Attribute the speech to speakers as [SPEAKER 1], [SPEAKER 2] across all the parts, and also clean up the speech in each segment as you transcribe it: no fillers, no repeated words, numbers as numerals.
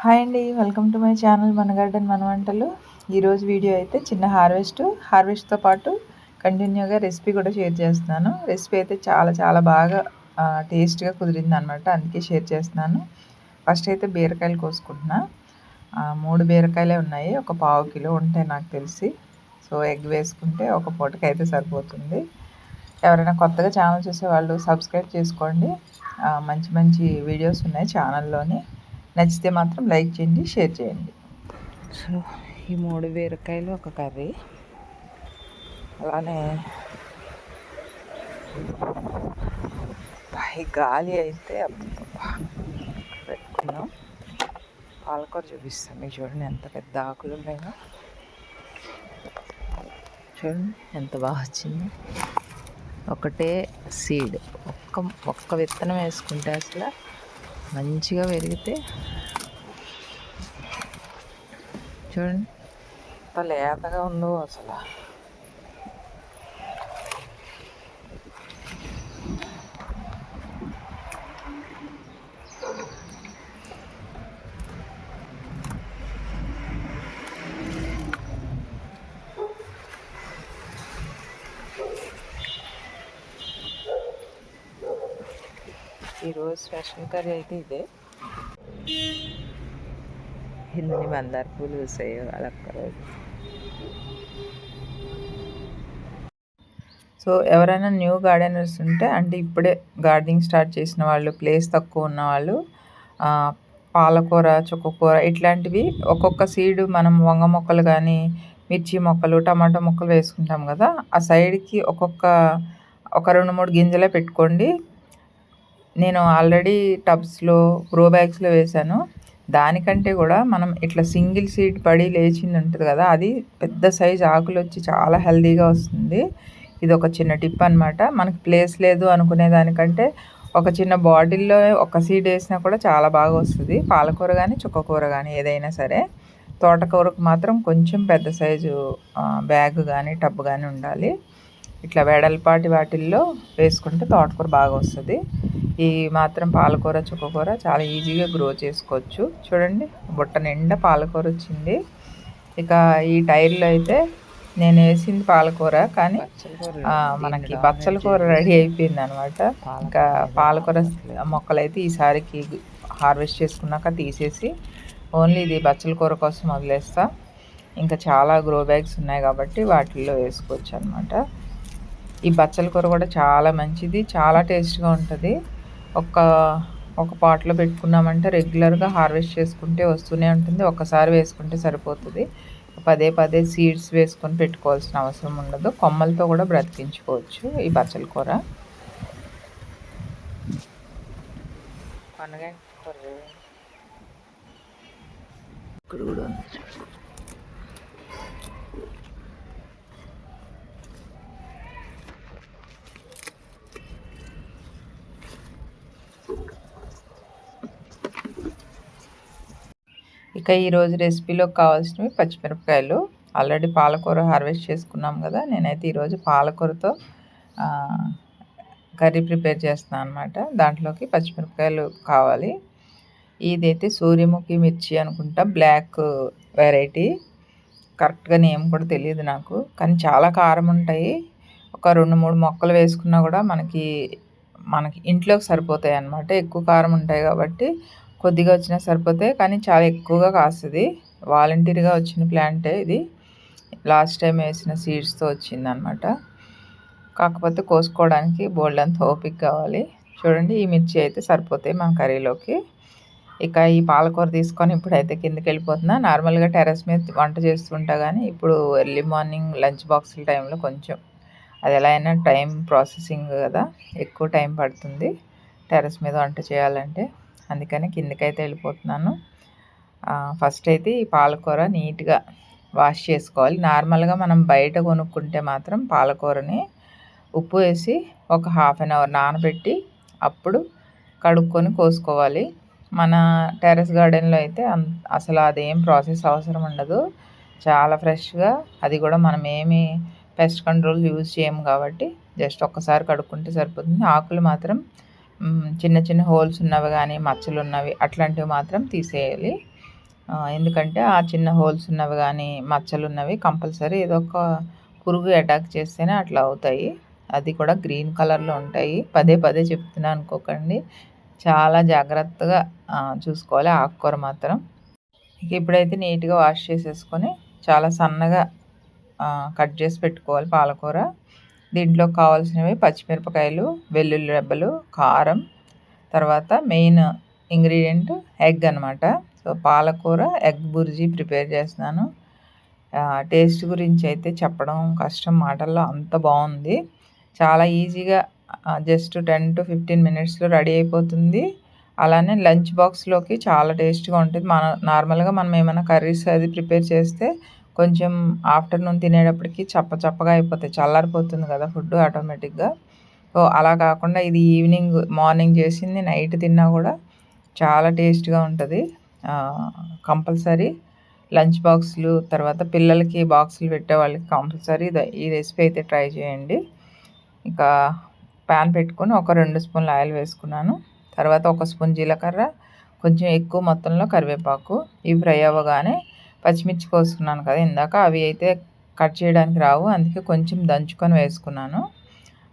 [SPEAKER 1] Hi అండి, welcome to my channel మన garden మన వంటలు. ఈరోజు వీడియో అయితే చిన్న హార్వెస్ట్తో పాటు కంటిన్యూగా రెసిపీ కూడా షేర్ చేస్తున్నాను. రెసిపీ అయితే చాలా చాలా బాగా టేస్ట్గా కుదిరింది అనమాట, అందుకే షేర్ చేస్తున్నాను. ఫస్ట్ అయితే బీరకాయలు కోసుకుంటున్నా. 3 బీరకాయలే ఉన్నాయి, ఒక పావు కిలో ఉంటాయి నాకు తెలిసి. సో ఎగ్ వేసుకుంటే ఒక పూటకైతే సరిపోతుంది. ఎవరైనా కొత్తగా ఛానల్ చూసే వాళ్ళు సబ్స్క్రైబ్ చేసుకోండి. మంచి మంచి వీడియోస్ ఉన్నాయి ఛానల్లోని. నచ్చితే మాత్రం లైక్ చేయండి, షేర్ చేయండి. సో ఈ 3 బీరకాయలు ఒక కర్రీ, అలానే పై గాలి అయితే పెట్టుకున్నాం. పాలకూర చూపిస్తాను మీకు, చూడండి ఎంత పెద్ద ఆకులు ఉన్నాయో. చూడండి ఎంత బాగా వచ్చింది. ఒకటే సీడ్, ఒక్క విత్తనం వేసుకుంటే అసలు మంచిగా పెరిగితే చూడండి ఎంత లేతగా ఉందో అసలు. ఈరోజు స్పెషల్ కర్రీ అయితే ఇదే. ఎన్ని మందార పూలు వేసాయో అలక్కరోజు. సో ఎవరైనా న్యూ గార్డెనర్స్ ఉంటే, అంటే ఇప్పుడే గార్డెనింగ్ స్టార్ట్ చేసిన వాళ్ళు, ప్లేస్ తక్కువ ఉన్న వాళ్ళు, పాలకూర, చుక్కకూర ఇట్లాంటివి ఒక్కొక్క సీడు మనం వంగ మొక్కలు కానీ, మిర్చి మొక్కలు, టమాటో మొక్కలు వేసుకుంటాం కదా, ఆ సైడ్కి ఒక 2-3 గింజలే పెట్టుకోండి. నేను ఆల్రెడీ టబ్స్లో, గ్రో బ్యాగ్స్లో వేశాను. దానికంటే కూడా మనం ఇట్లా సింగిల్ సీడ్ పడి లేచింది ఉంటుంది కదా, అది పెద్ద సైజు ఆకులు వచ్చి చాలా హెల్తీగా వస్తుంది. ఇది ఒక చిన్న టిప్ అనమాట. మనకి ప్లేస్ లేదు అనుకునే దానికంటే ఒక చిన్న బాటిల్లో ఒక సీడ్ వేసినా కూడా చాలా బాగా వస్తుంది. పాలకూర కానీ, చుక్కకూర కానీ ఏదైనా సరే. తోటకూరకు మాత్రం కొంచెం పెద్ద సైజు బ్యాగ్ కానీ, టబ్ కానీ ఉండాలి. ఇట్లా వెడల్పాటి వాటిల్లో వేసుకుంటే తోటకూర బాగా వస్తుంది. ఈ మాత్రం పాలకూర, చుక్కకూర చాలా ఈజీగా గ్రో చేసుకోవచ్చు. చూడండి బుట్ట నిండా పాలకూర వచ్చింది. ఇక ఈ టైర్లో అయితే నేను వేసింది పాలకూర, కానీ మనకి బచ్చల కూర రెడీ అయిపోయింది అనమాట. ఇంకా పాలకూర మొక్కలు అయితే ఈసారికి హార్వెస్ట్ చేసుకున్నాక తీసేసి ఓన్లీ ఇది బచ్చల కూర కోసం వదిలేస్తా. ఇంకా చాలా గ్రో బ్యాగ్స్ ఉన్నాయి కాబట్టి వాటిల్లో వేసుకోవచ్చు అనమాట. ఈ బచ్చల కూర కూడా చాలా మంచిది, చాలా టేస్ట్గా ఉంటుంది. ఒక పాట్లో పెట్టుకున్నామంటే రెగ్యులర్గా హార్వెస్ట్ చేసుకుంటే వస్తూనే ఉంటుంది. ఒక్కసారి వేసుకుంటే సరిపోతుంది. పదే పదే సీడ్స్ వేసుకొని పెట్టుకోవాల్సిన అవసరం ఉండదు. కొమ్మలతో కూడా బ్రతికించుకోవచ్చు ఈ బచ్చల కూర. పండుగ ఇక్కడ కూడా ఉంది. ఇక ఈరోజు రెసిపీలోకి కావాల్సినవి పచ్చిమిరపకాయలు. ఆల్రెడీ పాలకూర హార్వెస్ట్ చేసుకున్నాం కదా, నేనైతే ఈరోజు పాలకూరతో కర్రీ ప్రిపేర్ చేస్తున్నాను అనమాట. దాంట్లోకి పచ్చిమిరపకాయలు కావాలి. ఇదైతే సూర్యముఖి మిర్చి అనుకుంటా, బ్లాక్ వెరైటీ. కరెక్ట్గా నేమ్ కూడా తెలియదు నాకు, కానీ చాలా కారం ఉంటాయి. ఒక 2-3 మొక్కలు వేసుకున్నా కూడా మనకి ఇంట్లోకి సరిపోతాయి అన్నమాట. ఎక్కువ కారం ఉంటాయి కాబట్టి కొద్దిగా వచ్చినా సరిపోతాయి, కానీ చాలా ఎక్కువగా కాస్తుంది. వాలంటీర్గా వచ్చిన ప్లాంటే ఇది. లాస్ట్ టైం వేసిన సీడ్స్తో వచ్చిందనమాట. కాకపోతే కోసుకోవడానికి బోల్డ్ అంత ఓపిక కావాలి. చూడండి ఈ మిర్చి అయితే సరిపోతాయి మన కర్రీలోకి. ఇక ఈ పాలకూర తీసుకొని ఇప్పుడైతే కిందకి వెళ్ళిపోతున్నా. నార్మల్గా టెర్రస్ మీద వంట చేస్తుంటా, కానీ ఇప్పుడు ఎర్లీ మార్నింగ్ లంచ్ బాక్సుల టైంలో కొంచెం అది ఎలా అయినా టైం ప్రాసెసింగ్ కదా, ఎక్కువ టైం పడుతుంది టెర్రస్ మీద వంట చేయాలంటే. అందుకని కిందకైతే వెళ్ళిపోతున్నాను. ఫస్ట్ అయితే ఈ పాలకూర నీట్గా వాష్ చేసుకోవాలి. నార్మల్గా మనం బయట కొనుక్కుంటే మాత్రం పాలకూరని ఉప్పు వేసి ఒక 1/2 అవర్ నానబెట్టి అప్పుడు కడుక్కొని కోసుకోవాలి. మన టెర్రస్ గార్డెన్లో అయితే అసలు అదేం ప్రాసెస్ అవసరం ఉండదు. చాలా ఫ్రెష్గా, అది కూడా మనం ఏమి పెస్ట్ కంట్రోల్ యూజ్ చేయము కాబట్టి జస్ట్ ఒక్కసారి కడుక్కుంటే సరిపోతుంది. ఆకులు మాత్రం చిన్న చిన్న హోల్స్ ఉన్నవి కానీ, మచ్చలు ఉన్నవి అట్లాంటివి మాత్రం తీసేయాలి. ఎందుకంటే ఆ చిన్న హోల్స్ ఉన్నవి కానీ మచ్చలున్నవి కంపల్సరీ ఏదో ఒక పురుగు అటాక్ చేస్తేనే అట్లా అవుతాయి. అది కూడా గ్రీన్ కలర్‌లో ఉంటాయి. పదే పదే చెప్తున్నా అనుకోకండి. చాలా జాగ్రత్తగా చూసుకోవాలి ఆకుకూర మాత్రం. ఇక ఇప్పుడైతే నీట్‌గా వాష్ చేసేసుకొని చాలా సన్నగా కట్ చేసి పెట్టుకోవాలి పాలకూర. దీంట్లోకి కావాల్సినవి పచ్చిమిరపకాయలు, వెల్లుల్లి రెబ్బలు, కారం, తర్వాత మెయిన్ ఇంగ్రీడియంట్ ఎగ్ అనమాట. సో పాలకూర ఎగ్ బుర్జీ ప్రిపేర్ చేస్తున్నాను. టేస్ట్ గురించి అయితే చెప్పడం కష్టం మాటల్లో, అంత బాగుంది. చాలా ఈజీగా జస్ట్ 10-15 మినిట్స్లో రెడీ అయిపోతుంది. అలానే లంచ్ బాక్స్లోకి చాలా టేస్ట్గా ఉంటుంది. నార్మల్గా మనం ఏమైనా కర్రీస్ అది ప్రిపేర్ చేస్తే కొంచెం ఆఫ్టర్నూన్ తినేటప్పటికి చప్పగా అయిపోతాయి, చల్లారిపోతుంది కదా ఫుడ్ ఆటోమేటిక్గా. సో అలా కాకుండా ఇది మార్నింగ్ చేసింది నైట్ తిన్నా కూడా చాలా టేస్ట్గా ఉంటుంది. కంపల్సరీ లంచ్ బాక్సులు, తర్వాత పిల్లలకి బాక్సులు పెట్టే వాళ్ళకి కంపల్సరీ ఈ రెసిపీ అయితే ట్రై చేయండి. ఇక ప్యాన్ పెట్టుకొని ఒక 2 స్పూన్ల ఆయిల్ వేసుకున్నాను. తర్వాత 1 స్పూన్ జీలకర్ర, కొంచెం ఎక్కువ మొత్తంలో కరివేపాకు. ఇవి ఫ్రై అవ్వగానే పచ్చిమిర్చి కోసుకున్నాను కదా ఇందాక, అవి అయితే కట్ చేయడానికి రావు, అందుకే కొంచెం దంచుకొని వేసుకున్నాను.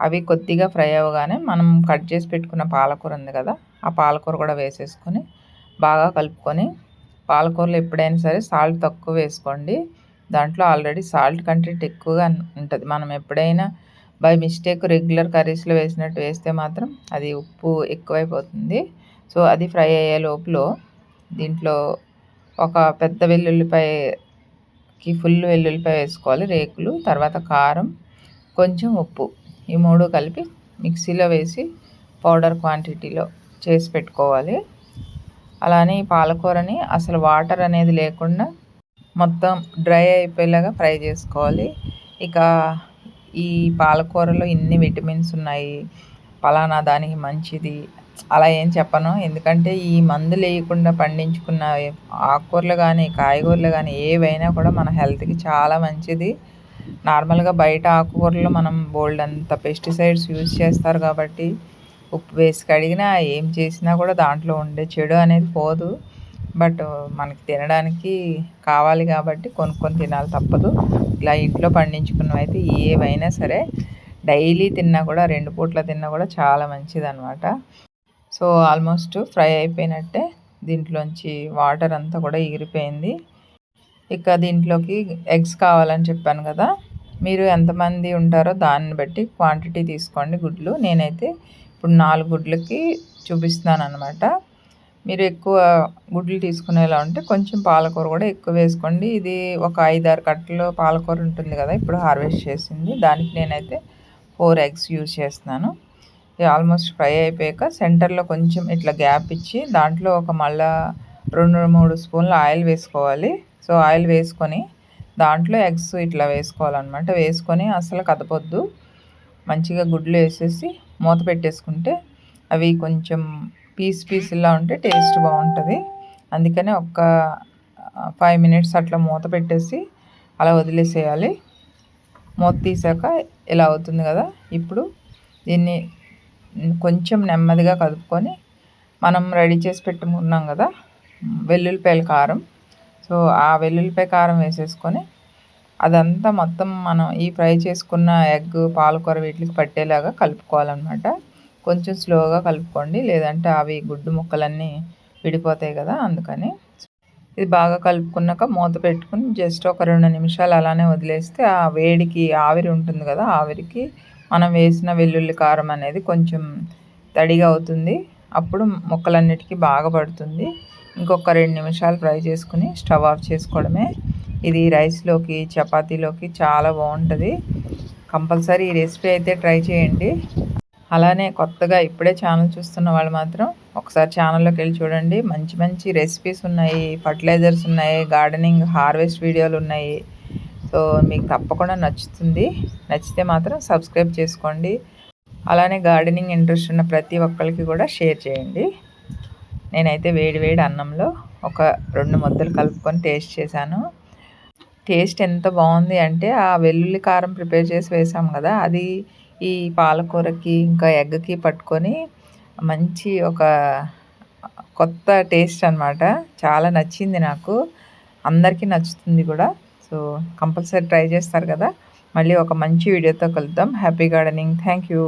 [SPEAKER 1] అవి కొద్దిగా ఫ్రై అవ్వగానే మనం కట్ చేసి పెట్టుకున్న పాలకూర ఉంది కదా, ఆ పాలకూర కూడా వేసేసుకొని బాగా కలుపుకొని, పాలకూరలో ఎప్పుడైనా సరే సాల్ట్ తక్కువ వేసుకోండి. దాంట్లో ఆల్రెడీ సాల్ట్ కంటెంట్ ఎక్కువగా ఉంటుంది. మనం ఎప్పుడైనా బై మిస్టేక్ రెగ్యులర్ కర్రీస్లో వేసినట్టు వేస్తే మాత్రం అది ఉప్పు ఎక్కువైపోతుంది. సో అది ఫ్రై అయ్యే లోపల దీంట్లో ఒక పెద్ద వెల్లుల్లిపాయకి ఫుల్ వెల్లుల్లిపాయ వేసుకోవాలి రేకులు, తర్వాత కారం, కొంచెం ఉప్పు, ఈ 3 కలిపి మిక్సీలో వేసి పౌడర్ క్వాంటిటీలో చేసి పెట్టుకోవాలి. అలానే ఈ పాలకూరని అసలు వాటర్ అనేది లేకుండా మొత్తం డ్రై అయిపోయేలాగా ఫ్రై చేసుకోవాలి. ఇక ఈ పాలకూరలో ఇన్ని విటమిన్స్ ఉన్నాయి, పలానా దానికి మంచిది అలా ఏం చెప్పను. ఎందుకంటే ఈ మందులు వేయకుండా పండించుకున్న ఆకుకూరలు కానీ కాయగూరలు కానీ ఏవైనా కూడా మన హెల్త్కి చాలా మంచిది. నార్మల్గా బయట ఆకుకూరలో మనం బోల్డ్ అంత పెస్టిసైడ్స్ యూజ్ చేస్తారు కాబట్టి ఉప్పు వేసి కడిగినా ఏం చేసినా కూడా దాంట్లో ఉండే చెడు అనేది పోదు. బట్ మనకి తినడానికి కావాలి కాబట్టి కొనుక్కొని తినాలి, తప్పదు. ఇలా ఇంట్లో పండించుకున్నవి అయితే ఏవైనా సరే డైలీ తిన్నా కూడా 2 పూట్ల తిన్నా కూడా చాలా మంచిదన్నమాట. సో ఆల్మోస్ట్ ఫ్రై అయిపోయినట్టే, దీంట్లోంచి వాటర్ అంతా కూడా ఎగిరిపోయింది. ఇక దీంట్లోకి ఎగ్స్ కావాలని చెప్పాను కదా, మీరు ఎంతమంది ఉంటారో దాన్ని బట్టి క్వాంటిటీ తీసుకోండి గుడ్లు. నేనైతే ఇప్పుడు 4 గుడ్లకి చూపిస్తున్నాను అనమాట. మీరు ఎక్కువ గుడ్లు తీసుకునేలా ఉంటే కొంచెం పాలకూర కూడా ఎక్కువ వేసుకోండి. ఇది ఒక 5-6 కట్టలు పాలకూర ఉంటుంది కదా ఇప్పుడు హార్వెస్ట్ చేసింది, దానికి నేనైతే 4 ఎగ్స్ యూజ్ చేస్తున్నాను. ఇది ఆల్మోస్ట్ ఫ్రై అయిపోయాక సెంటర్లో కొంచెం ఇట్లా గ్యాప్ ఇచ్చి దాంట్లో ఒక మళ్ళా 2-3 స్పూన్ల ఆయిల్ వేసుకోవాలి. సో ఆయిల్ వేసుకొని దాంట్లో ఎగ్స్ ఇట్లా వేసుకోవాలన్నమాట. వేసుకొని అసలు కదపొద్దు, మంచిగా గుడ్లు వేసేసి మూత పెట్టేసుకుంటే అవి కొంచెం పీసులా ఉంటే టేస్ట్ బాగుంటుంది. అందుకని ఒక 5 మినిట్స్ అట్లా మూత పెట్టేసి అలా వదిలేసేయాలి. మూత తీసాక ఇలా అవుతుంది కదా, ఇప్పుడు దీన్ని కొంచెం నెమ్మదిగా కదుపుకొని మనం రెడీ చేసి పెట్టుకున్నాం కదా వెల్లుల్లిపాయల కారం, సో ఆ వెల్లుల్లిపాయ కారం వేసేసుకొని అదంతా మొత్తం మనం ఈ ఫ్రై చేసుకున్న ఎగ్ పాలకూర వీటికి పట్టేలాగా కలుపుకోవాలన్నమాట. కొంచెం స్లోగా కలుపుకోండి, లేదంటే అవి గుడ్డు ముక్కలన్నీ విడిపోతాయి కదా, అందుకని. ఇది బాగా కలుపుకున్నాక మూత పెట్టుకుని జస్ట్ ఒక 2 నిమిషాలు అలానే వదిలేస్తే ఆ వేడికి ఆవిరి ఉంటుంది కదా, ఆవిరికి మనం వేసిన వెల్లుల్లి కారం అనేది కొంచెం తడిగా అవుతుంది. అప్పుడు ముక్కలన్నిటికీ బాగా పడుతుంది. ఇంకొక 2 నిమిషాలు ఫ్రై చేసుకుని స్టవ్ ఆఫ్ చేసుకోవడమే. ఇది రైస్లోకి చపాతీలోకి చాలా బాగుంటుంది. కంపల్సరీ ఈ రెసిపీ అయితే ట్రై చేయండి. అలానే కొత్తగా ఇప్పుడే ఛానల్ చూస్తున్న వాళ్ళు మాత్రం ఒకసారి ఛానల్లోకి వెళ్ళి చూడండి. మంచి మంచి రెసిపీస్ ఉన్నాయి, ఫర్టిలైజర్స్ ఉన్నాయి, గార్డెనింగ్ హార్వెస్ట్ వీడియోలు ఉన్నాయి. సో మీకు తప్పకుండా నచ్చుతుంది. నచ్చితే మాత్రం సబ్స్క్రైబ్ చేసుకోండి. అలానే గార్డెనింగ్ ఇంట్రెస్ట్ ఉన్న ప్రతి ఒక్కరికి కూడా షేర్ చేయండి. నేనైతే వేడి అన్నంలో ఒక 2 ముద్దలు కలుపుకొని టేస్ట్ చేశాను. టేస్ట్ ఎంత బాగుంది అంటే ఆ వెల్లుల్లి కారం ప్రిపేర్ చేసి వేసాం కదా, అది ఈ పాలకూరకి ఇంకా ఎగ్కి పట్టుకొని మంచి ఒక కొత్త టేస్ట్ అనమాట. చాలా నచ్చింది నాకు. అందరికీ నచ్చుతుంది కూడా. సో, కంపల్సరీ ట్రై చేస్తారు కదా! మళ్ళీ ఒక మంచి వీడియోతో కలుద్దాం. Happy gardening. Thank you.